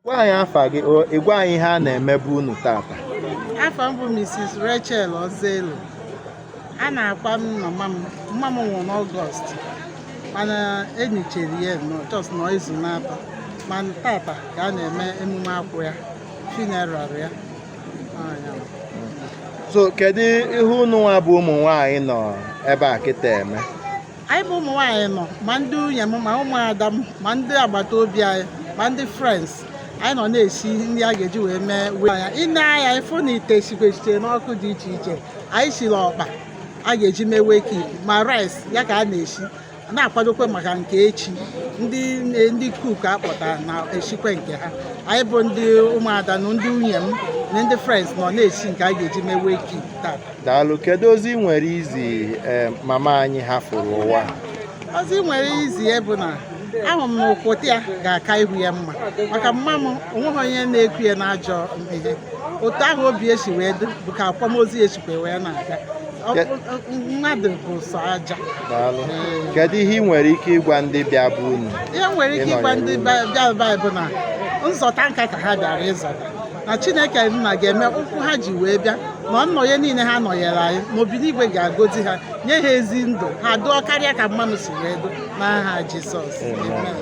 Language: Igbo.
Gwa anyị afa gị, gwa anyị ihe a na-emebu unu tata. Afọ m bụ Mrs. Rachel Ozelu. A na-akwa mma m nwụrụ n'Ọgọst, mana enyichere ya just n'izu na-atọ, mana tata ka a na-eme emume akwụ ya, funeral ya. So kedu ihe unu nwa bụ ụmụ nwaanyị nọ ebe a kịta eme? Anyị bụ ụmụ nwaanyị nọ, ma ndị nwunye m, ma ụmụada m, ma ndị agbata obi anyị, ma ndị friends. Anyị nọ na-esi ndị a ga-eji wee mee anya. Ine anya ịfụ na ite sikwechite n'ọkụ dị iche iche. Anyị siri ọkpa a ga-eji mee wake ma rice ya ka a na-esi, na-akwadokwe maka nke echi. Ndị cook akpọtara na-esikwe nke ha. Anyị bụ ndị ụmụada na ndị nwunye m na ndị friends nọ na-esi nke a ga-eji mee wake taa. Daalụ. Kedu ozi nwere izi mama anyị hafụrụ ụwa? Ozi nwere izi ya bụ na ahụ m na ụkwụta ya ga-aka ihu ya mma, maka mma m onweghị onye na-ekwu ya n'ajọ ihe. Otu ahụ obi esi wee dị bụ ka akwamozu esikwe wee na-aga. Mmadụ bụ sọ aja. Daalụ. Kedu ihe ị nwere ike ịgwa ndị bịa bụ unu? Ihe nwere ike ịgwa ndị bịa bụ na nzọta nka ka ha bịara ịzọta, na Chineke nna ga-eme ụkwụ ha ji wee bịa, na nnọnye niile ha nọnyere anyị, na obiligwe ga-agọzi ha, nye ha ezi ndụ ha dụọ karịa ka mmanụ si wee dụ n'aha Jizọs. Amen.